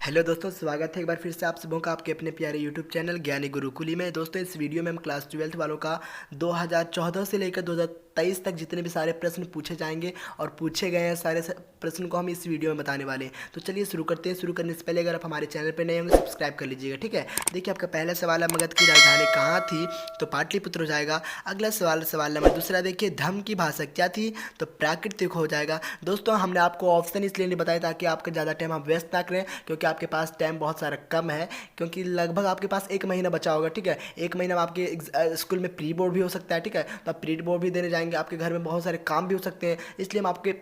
Hello दोस्तों, स्वागत है एक बार फिर से आप सबों का आपके अपने प्यारे यूट्यूब चैनल ज्ञानी गुरुकुली में। दोस्तों, इस वीडियो में हम क्लास 12th वालों का 2014 से लेकर 2023 तक जितने भी सारे प्रश्न पूछे जाएंगे और पूछे गए हैं सारे प्रश्न को हम इस वीडियो में बताने वाले हैं। तो चलिए शुरू करते हैं। शुरू करने से पहले अगर आप हमारे चैनल पर नए होंगे सब्सक्राइब कर लीजिएगा, ठीक है। देखिए, आपका पहला सवाल है मगध की राजधानी कहाँ थी, तो पाटलिपुत्र हो जाएगा। अगला सवाल नंबर दूसरा देखिए, धम्म की भाषा क्या थी, तो प्राकृतिक हो जाएगा। दोस्तों, हमने आपको ऑप्शन इसलिए नहीं बताया ताकि आपका ज़्यादा टाइम आप वेस्ट ना करें, क्योंकि आपके पास टाइम बहुत सारा कम है, क्योंकि लगभग आपके पास एक महीना बचा होगा, ठीक है। एक महीना में आपके स्कूल में प्री बोर्ड भी हो सकता है, ठीक है। तो आप प्री बोर्ड भी देने जाएंगे, आपके घर में बहुत सारे काम भी हो सकते हैं, इसलिए हम आपके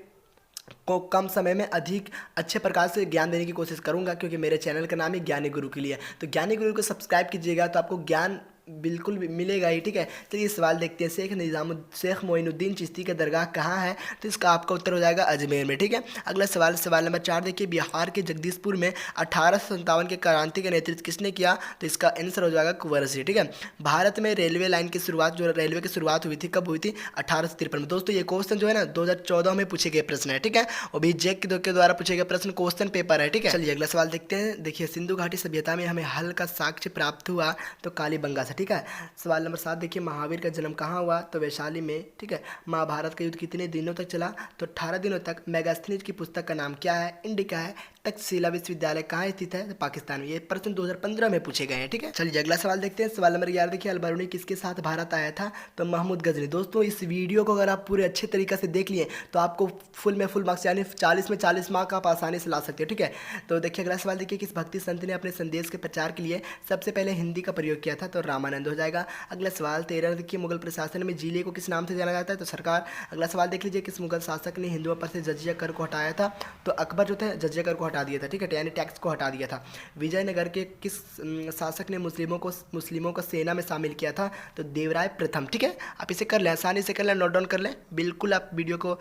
को कम समय में अधिक अच्छे प्रकार से ज्ञान देने की कोशिश करूंगा, क्योंकि मेरे चैनल का नाम ही ज्ञानी गुरु के लिए है। तो ज्ञानी गुरु को सब्सक्राइब कीजिएगा तो आपको ज्ञान बिल्कुल भी मिलेगा ही, ठीक है। चलिए सवाल देखते हैं, शेख मोइनुद्दीन चिश्ती का दरगाह कहाँ है, तो इसका आपका उत्तर हो जाएगा अजमेर में, ठीक है। अगला सवाल नंबर 4 देखिए, बिहार के जगदीशपुर में 1857 के क्रांति का नेतृत्व किसने किया, तो इसका आंसर हो जाएगा कुंवर सिंह, ठीक है। भारत में रेलवे लाइन की शुरुआत, जो रेलवे की शुरुआत हुई थी, कब हुई थी, 1853 में। दोस्तों, ये क्वेश्चन जो है ना 2014 में पूछे गए प्रश्न है, ठीक है। और भी जेक के द्वारा पूछे गए प्रश्न क्वेश्चन पेपर है, ठीक है। चलिए अगला सवाल देखते हैं। देखिए, सिंधु घाटी सभ्यता में हमें हल का साक्ष्य प्राप्त हुआ, तो कालीबंगा से, ठीक है। सवाल नंबर 7 देखिए, महावीर का जन्म कहाँ हुआ, तो वैशाली में, ठीक है। महाभारत का युद्ध कितने दिनों तक चला, तो 18 दिनों तक। मेगास्थनीज की पुस्तक का नाम क्या है, इंडिका है। तक्षशिला विश्वविद्यालय कहाँ स्थित है, तो पाकिस्तान में। ये प्रश्न 2015 में पूछे गए हैं, ठीक है। चलिए अगला सवाल देखते हैं। सवाल नंबर 11 देखिए, अलबरूनी किसके साथ भारत आया था, तो महमूद गजनी। दोस्तों, इस वीडियो को अगर आप पूरे अच्छे तरीके से देख लिए तो आपको फुल में फुल मार्क्स यानी 40 में 40 मार्क आप आसानी से ला सकते हो, ठीक है। तो देखिए अगला सवाल देखिए, किस भक्ति संत ने अपने संदेश के प्रचार के लिए सबसे पहले हिंदी का प्रयोग किया था, तो रामानंद हो जाएगा। अगला सवाल 13 देखिए, मुगल प्रशासन में जिले को किस नाम से जाना जाता है, तो सरकार। अगला सवाल देख लीजिए, किस मुगल शासक ने हिंदुओं पर से जजिया कर को हटाया था, तो अकबर जो थे जजिया कर को हटा दिया था, ठीक है, यानी टैक्स को हटा दिया था। विजयनगर के किस शासक ने मुस्लिमों को सेना में शामिल किया था, तो देवराय प्रथम, ठीक है। आप इसे कर लें, आसानी से कर लें, नोट डाउन कर लें, बिल्कुल आप वीडियो को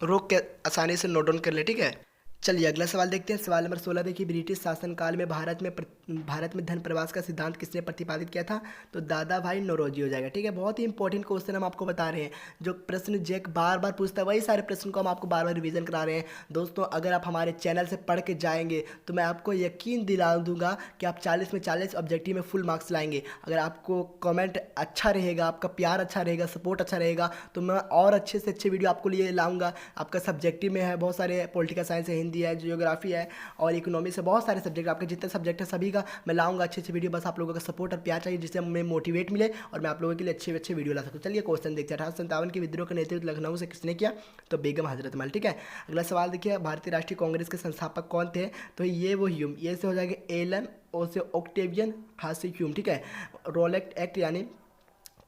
रोक के आसानी से नोट डाउन कर लें, ठीक है। चलिए अगला सवाल देखते हैं। सवाल नंबर 16 देखिए, ब्रिटिश शासनकाल में भारत में धन प्रवास का सिद्धांत किसने प्रतिपादित किया था, तो दादा भाई नौरोजी हो जाएगा, ठीक है। बहुत ही इंपॉर्टेंट क्वेश्चन हम आपको बता रहे हैं, जो प्रश्न जेक बार बार पूछता है वही सारे प्रश्न को हम आपको बार बार रिवीजन करा रहे हैं। दोस्तों, अगर आप हमारे चैनल से पढ़ के जाएंगे तो मैं आपको यकीन दिला दूंगा कि आप 40 में 40 ऑब्जेक्टिव में फुल मार्क्स लाएंगे। अगर आपको कमेंट अच्छा रहेगा, आपका प्यार अच्छा रहेगा, सपोर्ट अच्छा रहेगा, तो मैं और अच्छे से अच्छे वीडियो आपको लिए लाऊंगा। आपका सब्जेक्टिव में है बहुत सारे, पॉलिटिकल साइंस है, हिंदी है, जियोग्राफी है और इकोनॉमिक्स है, बहुत सारे सब्जेक्ट, आपके जितने सब्जेक्ट है सभी का मैं लाऊंगा अच्छे अच्छे वीडियो। बस आप लोगों का सपोर्ट और प्यार चाहिए, जिससे हमें मोटिवेट मिले और मैं आप लोगों के लिए अच्छे अच्छे वीडियो ला सकूँ। चलिए क्वेश्चन देखते हैं। 1857 के विद्रोह का नेतृत्व लखनऊ से किसने किया, तो बेगम हजरत महल, ठीक है। अगला सवाल देखिए, भारतीय राष्ट्रीय कांग्रेस के संस्थापक कौन थे, तो ये वो ह्यूम, ये से हो जाएगा एलन, ओ से ऑक्टेवियन, हा से ह्यूम, ठीक है। रोलेक्ट एक्ट यानी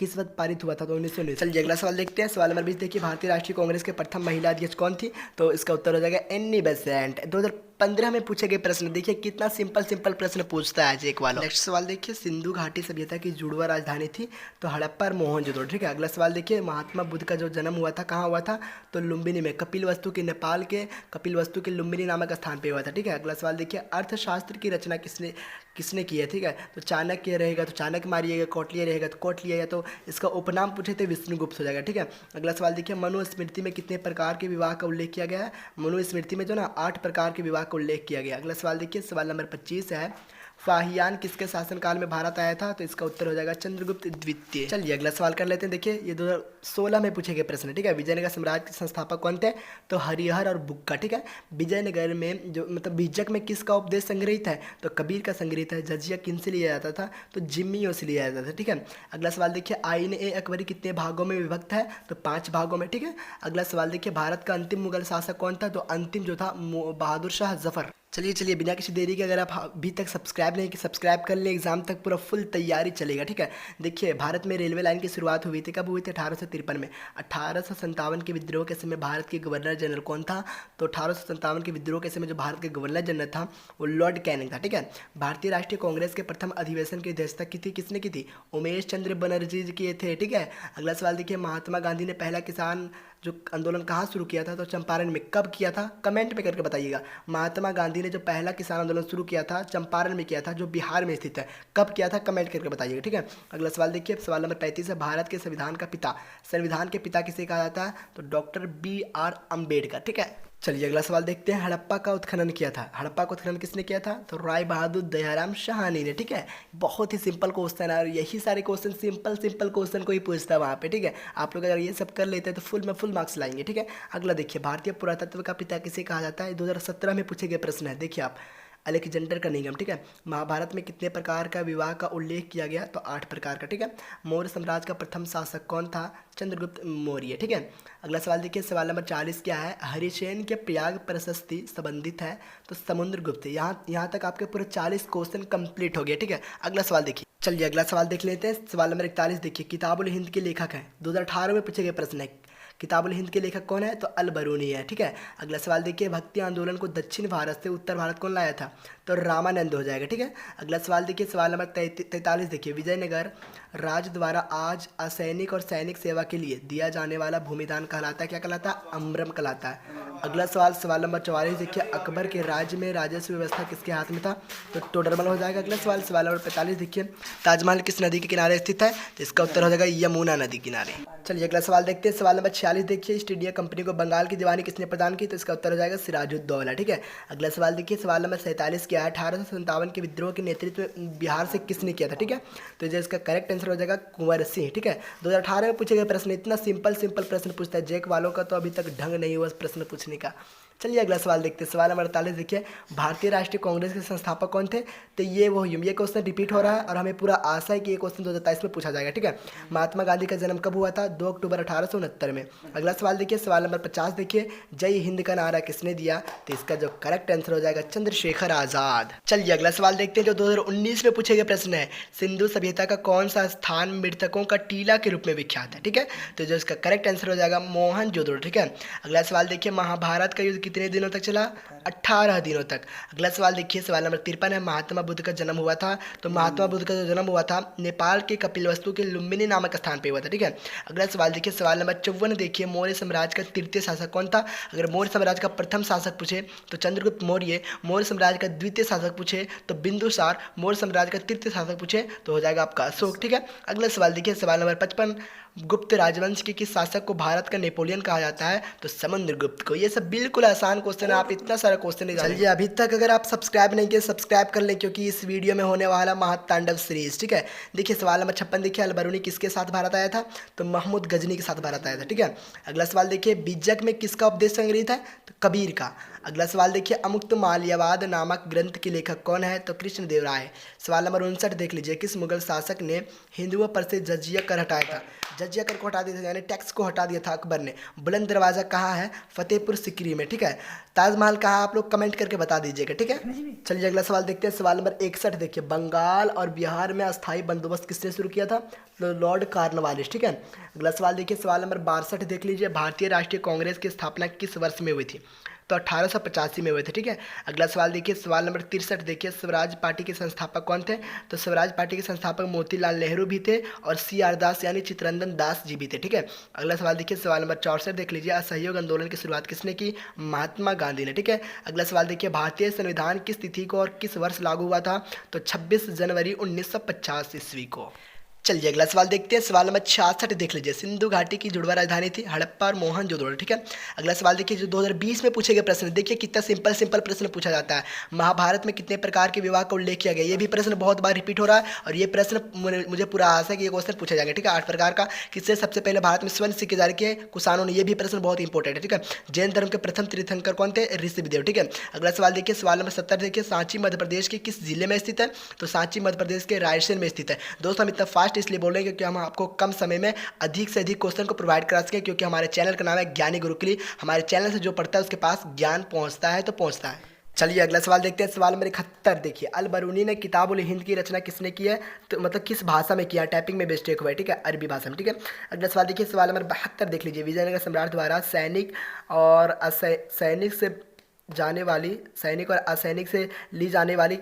किस वक्त पारित हुआ था, तो 1919। चलिए अगला सवाल देखते हैं। सवाल नंबर 20 देखिए, भारतीय राष्ट्रीय कांग्रेस के प्रथम महिला अध्यक्ष कौन थी, तो इसका उत्तर हो जाएगा एनी बेसेंट। 2015 में पूछे गए प्रश्न देखिए, कितना सिंपल प्रश्न पूछता है आज एक वाला। नेक्स्ट सवाल देखिए, सिंधु घाटी सभ्यता की जुड़वा राजधानी थी, तो हड़प्पा और मोहनजोदड़ो, ठीक है। अगला सवाल देखिए, महात्मा बुद्ध का जो जन्म हुआ था कहाँ हुआ था, तो लुम्बिनी में, कपिलवस्तु के नेपाल के कपिलवस्तु के लुम्बिनी नामक स्थान पे हुआ था, ठीक है। अगला सवाल देखिए, अर्थशास्त्र की रचना किसने की है, ठीक है। तो चाणक्य रहेगा तो चाणक्य मारिएगा, कौटिल्य रहेगा तो कौटिल्य, या तो इसका उपनाम पूछे तो विष्णुगुप्त हो जाएगा, ठीक है। अगला सवाल देखिए, मनुस्मृति में कितने प्रकार के विवाह का उल्लेख किया गया है, मनुस्मृति में जो ना 8 प्रकार के विवाह का उल्लेख किया गया। अगला सवाल देखिए, सवाल नंबर 25 है, फाहियान किसके शासनकाल में भारत आया था, तो इसका उत्तर हो जाएगा चंद्रगुप्त द्वितीय। चलिए अगला सवाल कर लेते हैं। देखिए, ये 2016 में पूछे गए प्रश्न है, ठीक है। विजयनगर साम्राज्य के संस्थापक कौन थे, तो हरिहर और बुक्का, ठीक है। विजयनगर में जो मतलब बीजक में किसका उपदेश संग्रहित है, तो कबीर का संग्रहित है। जजिया किन से लिया जाता था, तो जिम्मियों से लिया जाता था, ठीक है। अगला सवाल देखिए, आईन ए अकबरी कितने भागों में विभक्त है, तो 5 भागों में, ठीक है। अगला सवाल देखिए, भारत का अंतिम मुगल शासक कौन था, तो अंतिम जो था बहादुर शाह जफर। चलिए बिना किसी देरी के, अगर आप अभी तक सब्सक्राइब नहीं कि सब्सक्राइब कर ले, एग्जाम तक पूरा फुल तैयारी चलेगा, ठीक है। देखिए, भारत में रेलवे लाइन की शुरुआत हुई थी, कब हुई थी, 1853 में। 1857 के विद्रोह के समय भारत के गवर्नर जनरल कौन था, तो 1857 के विद्रोह के समय जो भारत के गवर्नर जनरल था वो लॉर्ड कैनिंग था, ठीक है। भारतीय राष्ट्रीय कांग्रेस के प्रथम अधिवेशन की अध्यक्षता किसने की थी, उमेश चंद्र बनर्जी जी किए थे, ठीक है। अगला सवाल देखिए, महात्मा गांधी ने पहला किसान जो आंदोलन कहाँ शुरू किया था, तो चंपारण में, कब किया था, कमेंट में करके बताइएगा। महात्मा गांधी ने जो पहला किसान आंदोलन शुरू किया था चंपारण में किया था, जो बिहार में स्थित है, कब किया था, कमेंट करके बताइएगा, ठीक है। अगला सवाल देखिए, सवाल नंबर 35 है, भारत के संविधान के पिता किसे कहा जाता है, तो डॉक्टर BR अम्बेडकर, ठीक है। चलिए अगला सवाल देखते हैं। हड़प्पा का उत्खनन किया था, हड़प्पा का उत्खनन किसने किया था? तो राय बहादुर दयाराम शाहानी ने। ठीक है, बहुत ही सिंपल क्वेश्चन है और यही सारे क्वेश्चन सिंपल सिंपल क्वेश्चन को ही पूछता है वहाँ पे। ठीक है, आप लोग अगर ये सब कर लेते हैं तो फुल में फुल मार्क्स लाएंगे। ठीक है, अगला देखिए, भारतीय पुरातत्व का पिता किसे कहा जाता है? 2017 में पूछे गए प्रश्न है। देखिए आप, अलेक्जेंडर का निगम। ठीक है, महाभारत में कितने प्रकार का विवाह का उल्लेख किया गया? तो 8 प्रकार का। ठीक है, मौर्य साम्राज्य का प्रथम शासक कौन था? चंद्रगुप्त मौर्य। ठीक है, अगला सवाल देखिए, सवाल नंबर 40 क्या है? हरिसेन के प्रयाग प्रशस्ति संबंधित है तो समुद्रगुप्त। यहाँ तक आपके पूरे 40 क्वेश्चन कंप्लीट हो गए। ठीक है, अगला सवाल देखिए। चलिए अगला सवाल देख लेते हैं। सवाल नंबर 41 देखिए, किताबुल हिंद के लेखक हैं। 2018 में पूछे गए प्रश्न है, किताबुल हिंद के लेखक कौन है? तो अल बरूनी है। ठीक है, अगला सवाल देखिए, भक्ति आंदोलन को दक्षिण भारत से उत्तर भारत कौन लाया था? तो रामानंद हो जाएगा। ठीक है, अगला सवाल देखिए, सवाल नंबर 43 देखिए, विजयनगर राज्य द्वारा आज असैनिक और सैनिक सेवा के लिए दिया जाने वाला भूमिदान कहलाता है, क्या कहलाता है? अम्रम कहलाता है। अगला सवाल, सवाल नंबर 44 देखिए, अकबर के राज्य में राजस्व व्यवस्था किसके हाथ में था? तो टोडरमल हो जाएगा। अगला सवाल, सवाल नंबर 45 देखिए, ताजमहल किस नदी के किनारे स्थित है? तो इसका उत्तर हो जाएगा यमुना नदी किनारे। चलिए अगला सवाल देखते हैं। सवाल नंबर 46 देखिए, ईस्ट इंडिया कंपनी को बंगाल की दीवानी किसने प्रदान की? तो इसका उत्तर हो जाएगा सिराजुद्दौला। ठीक है, अगला सवाल देखिए, सवाल नंबर 47 क्या है? 1857 के विद्रोह के नेतृत्व बिहार से किसने किया था? ठीक है, तो जो इसका करेक्ट आंसर हो जाएगा कुंवर सिंह। ठीक है, 2018 में पूछे गए प्रश्न, इतना सिंपल सिंपल प्रश्न पूछता है, जैक वालों का तो अभी तक ढंग नहीं हुआ प्रश्न पूछने का। चलिए अगला सवाल देखते हैं। सवाल नंबर 48 देखिए, भारतीय राष्ट्रीय कांग्रेस के संस्थापक कौन थे? तो ये क्वेश्चन रिपीट हो रहा है और हमें पूरा आशा है कि ये क्वेश्चन 2023 में पूछा जाएगा। ठीक है, महात्मा गांधी का जन्म कब हुआ था? 2 अक्टूबर 1869 में। अगला सवाल देखिए, सवाल नंबर 50 देखिए, जय हिंद का नारा किसने दिया? तो इसका जो करेक्ट आंसर हो जाएगा चंद्रशेखर आजाद। चलिए अगला सवाल देखते हैं जो 2019 में पूछे गए प्रश्न है, सिंधु सभ्यता का कौन सा स्थान मृतकों का टीला के रूप में विख्यात है? ठीक है, तो जो इसका करेक्ट आंसर हो जाएगा मोहनजोदड़ो। ठीक है, अगला सवाल देखिए, महाभारत का युद्ध कितने दिनों तक चला? 18 दिनों तक। अगला सवाल देखिए, सवाल नंबर 53 है, महात्मा बुद्ध का जन्म हुआ था? तो महात्मा बुद्ध का जो जन्म हुआ था नेपाल के कपिलवस्तु के लुम्बिनी नामक स्थान पे हुआ था। ठीक है, अगला सवाल देखिए, सवाल नंबर 54 देखिए, मौर्य साम्राज्य का तृतीय शासक कौन था? अगर मौर्य साम्राज्य का प्रथम शासक पूछे तो चंद्रगुप्त मौर्य, मौर्य साम्राज्य का द्वितीय शासक पूछे तो बिंदुसार, मौर्य साम्राज्य का तृतीय शासक पूछे तो हो जाएगा आपका अशोक। ठीक है, अगला सवाल देखिए, सवाल नंबर 55, गुप्त राजवंश के किस शासक को भारत का नेपोलियन कहा जाता है? तो समुद्रगुप्त को। ये सब बिल्कुल आसान क्वेश्चन है, आप इतना सारा क्वेश्चन नहीं जानिए। अभी तक अगर आप सब्सक्राइब नहीं किए सब्सक्राइब कर लें, क्योंकि इस वीडियो में होने वाला महातांडव सीरीज। ठीक है, देखिए सवाल नंबर 56 देखिए, अल बरूनी किसके साथ भारत आया था? तो महमूद गजनी के साथ भारत आया था। ठीक है, अगला सवाल देखिए, बीजक में किसका उपदेश संग्रहित है? तो कबीर का। अगला सवाल देखिए, अमुक्त माल्यवाद नामक ग्रंथ के लेखक कौन है? तो कृष्णदेव राय। सवाल नंबर 59 देख लीजिए, किस मुगल शासक ने हिंदुओं पर से जजिया कर हटाया था? जजिया कर को हटा दिया था, यानी टैक्स को हटा दिया था अकबर ने। बुलंद दरवाज़ा कहाँ है? फतेहपुर सिकरी में। ठीक है, ताजमहल कहाँ? आप लोग कमेंट करके बता दीजिएगा। ठीक है, चलिए अगला सवाल देखते हैं। सवाल नंबर 61 देखिए, बंगाल और बिहार में अस्थायी बंदोबस्त किसने शुरू किया था? तो लॉर्ड कॉर्नवालिस। ठीक है, अगला सवाल देखिए, सवाल नंबर 62 देख लीजिए, भारतीय राष्ट्रीय कांग्रेस की स्थापना किस वर्ष में हुई थी? तो 1885 में हुए थे। ठीक है, अगला सवाल देखिए, सवाल नंबर 63 देखिए, स्वराज पार्टी के संस्थापक कौन थे? तो स्वराज पार्टी के संस्थापक मोतीलाल नेहरू भी थे और CR दास यानी चित्तरंजन दास जी भी थे। ठीक है, अगला सवाल देखिए, सवाल नंबर 64 देख लीजिए, असहयोग आंदोलन की शुरुआत किसने की? महात्मा गांधी ने। ठीक है, अगला सवाल देखिए, भारतीय संविधान किस तिथि को और किस वर्ष लागू हुआ था? तो 26 जनवरी 1950 ईस्वी को। चलिए अगला सवाल देखते हैं। सवाल नंबर 66 देख लीजिए, सिंधु घाटी की जुड़वा राजधानी थी हड़प्पा और मोहनजोदड़ो। ठीक है, अगला सवाल देखिए, जो 2020 में पूछे गए प्रश्न, देखिए कितना सिंपल सिंपल प्रश्न पूछा जाता है। महाभारत में कितने प्रकार के विवाह का उल्लेख किया गया? ये भी प्रश्न बहुत बार रिपीट हो रहा है और ये प्रश्न मुझे पूरा आशा है कि ये क्वेश्चन पूछा जाएगा। ठीक है, 8 प्रकार का। किससे सबसे पहले भारत में स्वर्ण सिक्के जारी किए? कुषाणों ने। ये भी प्रश्न बहुत इंपॉर्टेंट है। ठीक है, जैन धर्म के प्रथम तीर्थंकर कौन थे? ऋषिदेव। ठीक है, अगला सवाल देखिए, सवाल नंबर 70 देखिए, सांची मध्य प्रदेश के किस जिले में स्थित है? तो सांची मध्य प्रदेश के रायसेन में स्थित है। दोस्तों हम इतना फास्ट इसलिए बोल रहे हैं क्योंकि हम आपको कम समय में अधिक से अधिक क्वेश्चन को प्रोवाइड करा सकें, क्योंकि हमारे चैनल का नाम है ज्ञानी गुरुकुली। हमारे चैनल से जो पढ़ता है उसके पास ज्ञान पहुंचता है तो पहुंचता है। चलिए अगला सवाल देखते हैं। सवाल नंबर 71 देखिए, अल बरूनी ने किताबुल हिंद की रचना किसने की है? तो मतलब किस भाषा में किया? टाइपिंग में मिस्टेक हुआ है। ठीक है, अरबी भाषा में। ठीक है, अगला सवाल देखिए, सवाल नंबर 72 देख लीजिए, विजयनगर सम्राट द्वारा सैनिक और असैनिक से ली जाने वाली,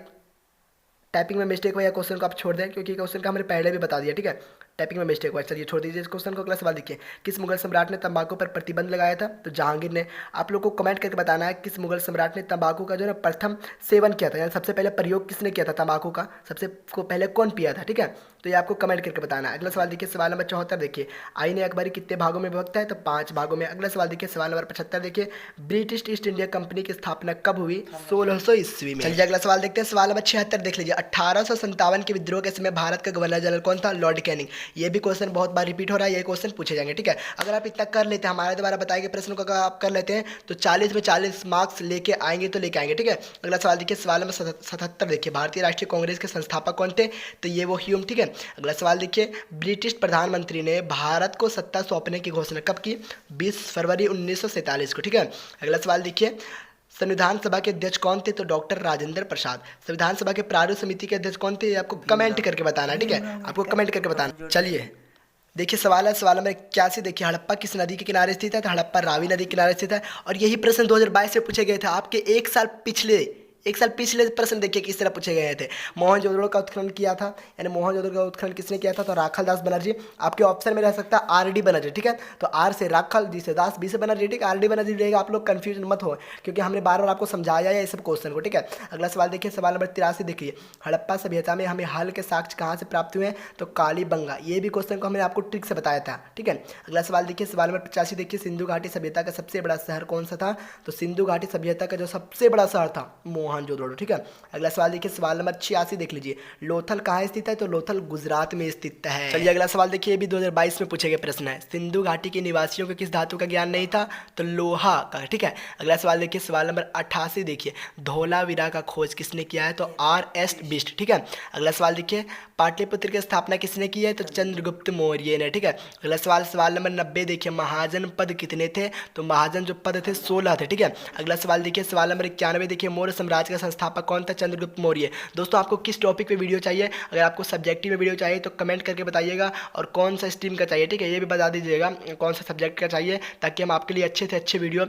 टाइपिंग में मिस्टेक हुआ है, क्वेश्चन को आप छोड़ दें क्योंकि क्वेश्चन का हमने पहले भी बता दिया। ठीक है, टाइपिंग में मिस्टेक हुआ, चलिए छोड़ दीजिए इस क्वेश्चन को। अगला सवाल देखिए, किस मुगल सम्राट ने तंबाकू पर प्रतिबंध लगाया था? तो जहांगीर ने। आप लोग को कमेंट करके बताना है किस मुगल सम्राट ने तंबाकू का जो है प्रथम सेवन किया था, यानी सबसे पहले प्रयोग किसने किया था तंबाकू का, सबसे को पहले कौन पिया था, ठीक है। तो ये आपको कमेंट करके बताना है। अगला सवाल देखिए, सवाल नंबर 74 देखिए, आईन अकबरी कितने भागों में विभक्त है? तो 5 भागों में। अगला सवाल देखिए, सवाल नंबर 75 देखिए, ब्रिटिश ईस्ट इंडिया कंपनी की स्थापना कब हुई? 1600 ईस्वी में। चलिए अगला सवाल देखते हैं, सवाल नंबर 76 देख लीजिए, 1857 के विद्रोह के समय भारत का गवर्नर जनरल कौन था? Lord Canning. ये भी क्वेश्चन बहुत बार रिपीट हो रहा है, ये क्वेश्चन पूछे जाएंगे, ठीक है। अगर आप इतना कर लेते हैं, हमारे द्वारा बताए गए प्रश्न को अगर आप कर लेते हैं तो 40 में 40 मार्क्स लेके आएंगे तो लेके आएंगे, ठीक है। अगला सवाल देखिए, सवाल नंबर 77 देखिए, भारतीय राष्ट्रीय कांग्रेस के संस्थापक कौन थे? तो ये वो ह्यूम, ठीक है। अगला सवाल देखिए, ब्रिटिश प्रधानमंत्री ने भारत को सत्ता सौंपने की घोषणा कब की? 20 फरवरी 1947 को, ठीक है। अगला सवाल देखिए, संविधान सभा के अध्यक्ष कौन थे? तो डॉक्टर राजेंद्र प्रसाद। संविधान सभा के प्रारूप समिति के अध्यक्ष कौन थे? ये आपको कमेंट करके बताना है, ठीक है, आपको कमेंट करके बताना। चलिए देखिए, सवाल है सवाल नंबर 81 देखिए, हड़प्पा किस नदी के किनारे स्थित है? तो हड़प्पा रावी नदी के किनारे स्थित है। और यही प्रश्न 2022 में पूछे गए थे, आपके एक साल पिछले प्रश्न देखिए किस तरह पूछे गए थे। मोहनजोदड़ो का उत्खनन किया था, यानी मोहनजोदड़ो का उत्खनन किसने किया था? तो राखाल दास बनर्जी। आपके ऑप्शन में रह सकता है आर डी बनर्जी, ठीक है। तो आर से राखाल, डी से दास, बी से बनर्जी, ठीक है, आर डी बनर्जी रहेगा। आप लोग कंफ्यूजन मत हो, क्योंकि हमने बार बार आपको समझाया है ये सब क्वेश्चन को, ठीक है। अगला सवाल देखिए, सवाल नंबर 83 देखिए, हड़प्पा सभ्यता में हमें हल के साक्ष्य कहाँ से प्राप्त हुए हैं? तो कालीबंगा। ये भी क्वेश्चन को हमने आपको ट्रिक से बताया था, ठीक है। अगला सवाल देखिए, सवाल नंबर 85 देखिए, सिंधु घाटी सभ्यता का सबसे बड़ा शहर कौन सा था? तो सिंधु घाटी सभ्यता का जो सबसे बड़ा शहर था मोहनजोदड़ो, ठीक है। अगला सवाल देखिए, सवाल नंबर 86 देख लीजिए, लोथल कहाँ स्थित है? तो लोथल गुजरात में स्थित है। चलिए अगला सवाल देखिए, ये भी 2022 में पूछे गए प्रश्न है, सिंधु घाटी के निवासियों को किस धातु का ज्ञान नहीं था? तो लोहा का, ठीक है। अगला सवाल देखिए, सवाल नंबर 88 देखिए, धौलावीरा का खोज किसने किया है? तो आर एस बिस्ट, ठीक है। अगला सवाल देखिए, पाटलिपुत्र की स्थापना किसने की है? तो चंद्रगुप्त मौर्य ने, ठीक है। अगला सवाल सवाल नंबर 90 देखिए, महाजन पद कितने थे? तो महाजन जो पद थे 16 थे, ठीक है। अगला सवाल देखिए, सवाल नंबर 91 देखिए, मौर्य साम्राज्य का संस्थापक कौन था? चंद्रगुप्त मौर्य। दोस्तों आपको किस टॉपिक पे वीडियो चाहिए? अगर आपको सब्जेक्टिव में वीडियो चाहिए तो कमेंट करके बताइएगा, और कौन सा स्ट्रीम का चाहिए, ठीक है, ये भी बता दीजिएगा कौन सा सब्जेक्ट का चाहिए, ताकि हम आपके लिए अच्छे से अच्छे वीडियो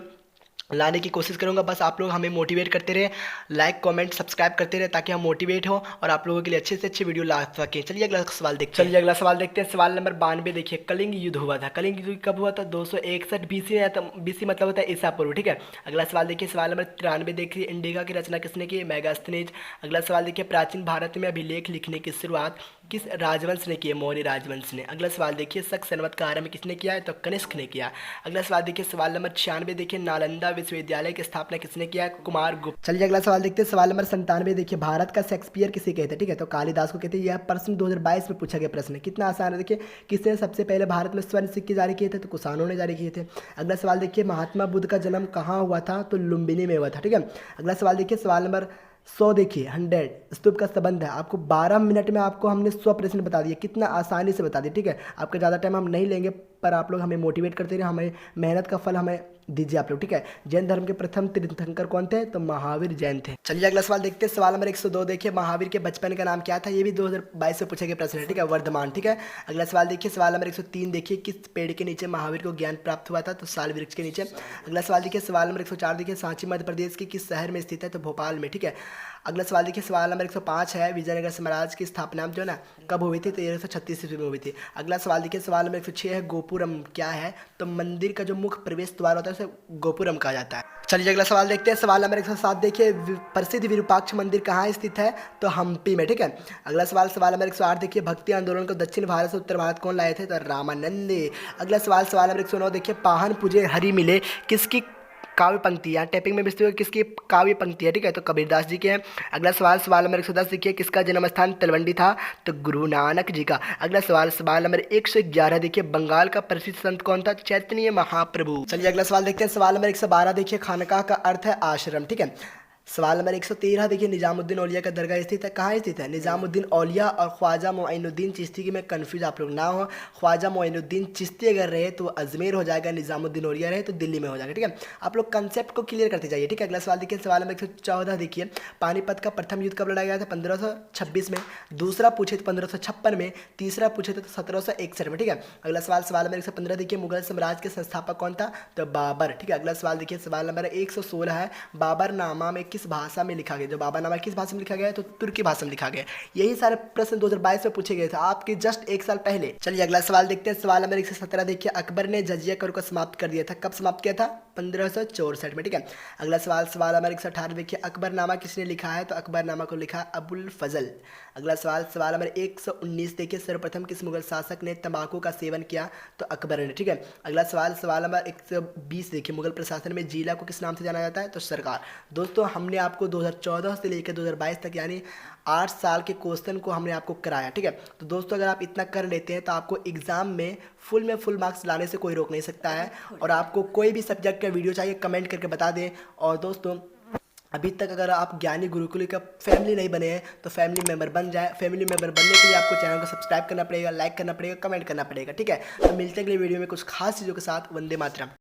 लाने की कोशिश करूंगा। बस आप लोग हमें मोटिवेट करते रहे, लाइक कमेंट सब्सक्राइब करते रहे, ताकि हम मोटिवेट हो और आप लोगों के लिए अच्छे से अच्छे वीडियो ला सकें। चलिए अगला सवाल देखते हैं। चलिए अगला सवाल देखते हैं, सवाल नंबर 92 देखिए, कलिंग युद्ध हुआ था। कलिंग युद्ध कब हुआ था? 261 बीसी या तो बीसी मतलब होता है ईसा पूर्व, ठीक है। अगला सवाल देखिए, सवाल नंबर 93 देखिए, इंडिका की रचना किसने की? मेगास्थनीज। अगला सवाल देखिए, प्राचीन भारत में अभिलेख लिखने की शुरुआत किस राजवंश ने की है? मौर्य राजवंश ने। अगला सवाल देखिए, शक संवत का आरंभ किसने किया है? तो कनिष्क ने किया। अगला सवाल देखिए, सवाल नंबर 96 देखिए, नालंदा विश्वविद्यालय की स्थापना किसने किया है? कुमार गुप्त। चलिए अगला सवाल देखते हैं, सवाल नंबर 97 देखिए, भारत का शेक्सपियर किसे कहते हैं? ठीक है, तो कालिदास को कहते हैं। यह प्रश्न 2022 में पूछा गया प्रश्न है, कितना आसान है। देखिए, किसने सबसे पहले भारत में स्वर्ण सिक्के जारी किए थे? तो कुषाणों ने जारी किए थे। अगला सवाल देखिए, महात्मा बुद्ध का जन्म कहाँ हुआ था? तो लुम्बिनी में हुआ था, ठीक है। अगला सवाल देखिए, सवाल नंबर 100 देखिए, 100 स्तूप का संबंध है। आपको 12 मिनट में आपको हमने 100 प्रश्न बता दिए, कितना आसानी से बता दिए, ठीक है। आपका ज़्यादा टाइम हम नहीं लेंगे, पर आप लोग हमें मोटिवेट करते रहे, हमें मेहनत का फल हमें दीजिए आप लोग, ठीक है। जैन धर्म के प्रथम तीर्थंकर कौन थे? तो महावीर जैन थे। चलिए अगला सवाल देखते हैं, सवाल नंबर 102 देखिए, महावीर के बचपन का नाम क्या था? ये भी 2022 से पूछे गए प्रश्न है, ठीक है, वर्धमान, ठीक है। अगला सवाल देखिए, सवाल नंबर 103 देखिए, किस पेड़ के नीचे महावीर को ज्ञान प्राप्त हुआ था? तो साल वृक्ष के नीचे। अगला सवाल देखिए, सवाल नंबर 104 देखिए, सांची मध्य प्रदेश के किस शहर में स्थित है? तो भोपाल में, ठीक है। अगला सवाल देखिए, सवाल नंबर 105 है, विजयनगर साम्राज्य की स्थापना जो है ना कब हुई थी? तो 1336 ईस्वी में हुई थी। अगला सवाल देखिए, सवाल नंबर 106 है, गोपुरम क्या है? तो मंदिर का जो मुख्य प्रवेश द्वार होता है उसे गोपुरम कहा जाता है। चलिए अगला सवाल देखते हैं, सवाल नंबर 107 देखिए, प्रसिद्ध विरूपाक्ष मंदिर कहाँ स्थित है? तो हम्पी में, ठीक है। अगला सवाल सवाल नंबर 108 देखिए, भक्ति आंदोलन को दक्षिण भारत से उत्तर भारत कौन लाए थे? तो रामानंद। अगला सवाल सवाल नंबर 109 देखिए, पाहन पूजे हरि मिले किसकी काव्य पंक्ति? यहाँ टैपिंग में मिलती है, किसकी काव्य पंक्ति है? ठीक है, तो कबीरदास जी के हैं। अगला सवाल सवाल नंबर 110 देखिए, किसका जन्म स्थान तलवंडी था? तो गुरु नानक जी का। अगला सवाल सवाल नंबर 111 देखिए, बंगाल का प्रसिद्ध संत कौन था? चैतन्य महाप्रभु। चलिए अगला सवाल देखते हैं, सवाल नंबर 112 देखिए, खानकाह का अर्थ है आश्रम, ठीक है। सवाल नंबर 113 देखिए, निजामुद्दीन औलिया का दरगाह स्थित है, कहाँ स्थित है? निजामुद्दीन औलिया और ख्वाजा मोइनुद्दीन चिश्ती की में कन्फ्यूज आप लोग ना हो। ख्वाजा मोइनुद्दीन चिश्ती अगर रहे तो अजमेर हो जाएगा, निजामुद्दीन औलिया रहे तो दिल्ली में हो जाएगा, ठीक है। आप लोग कंसेप्ट को क्लियर करते जाइए, ठीक है। अगला सवाल देखिए, सवाल नंबर 114 देखिए, पानीपत का प्रथम युद्ध कब लड़ा गया था? 1526 में। दूसरा पूछे तो 1556 में। तीसरा पूछे तो 1761 में, ठीक है। अगला सवाल सवाल नंबर 115 देखिए, मुगल साम्राज्य के संस्थापक कौन था? तो बाबर, ठीक है। अगला सवाल देखिए, सवाल नंबर 116 है, बाबर नामा में किस भाषा में लिखा गया? जो बाबरनामा किस भाषा में लिखा गया है? तो तुर्की भाषा में लिखा गया है। यही सारे प्रश्न 2022 में पूछे गए थे आपके जस्ट एक साल पहले। चलिए अगला सवाल देखते हैं। सवाल नंबर 117 देखिए, अकबर ने जजिया कर को समाप्त कर दिया था। कब समाप्त किया था? 1564 में। ठीक है, अगला सवाल नंबर 118 देखिए, अकबरनामा किसने लिखा है? तो अकबरनामा को लिखा अबुल फजल। अगला सवाल नंबर 119 देखिए, सर्वप्रथम किस मुगल शासक ने तंबाकू का सेवन किया? तो अकबर ने। ठीक है, अगला सवाल नंबर 120 देखिए, मुगल प्रशासन में जिला को किस नाम से जाना जाता है? तो सरकार। दोस्तों हमने आपको 2014 से लेकर 2022 तक यानी 8 साल के क्वेश्चन को हमने आपको कराया। ठीक है, तो दोस्तों अगर आप इतना कर लेते हैं तो आपको एग्जाम में फुल मार्क्स लाने से कोई रोक नहीं सकता है। और आपको कोई भी सब्जेक्ट का वीडियो चाहिए कमेंट करके बता दें। और दोस्तों अभी तक अगर आप ज्ञानी गुरुकुल का फैमिली नहीं बने हैं तो फैमिली मेंबर बन जाए। फैमिली मेंबर बनने के लिए आपको चैनल को सब्सक्राइब करना पड़ेगा, लाइक करना पड़ेगा, कमेंट करना पड़ेगा। ठीक है, तो मिलते हैं अगले वीडियो में कुछ खास चीज़ों के साथ। वंदे मातरम।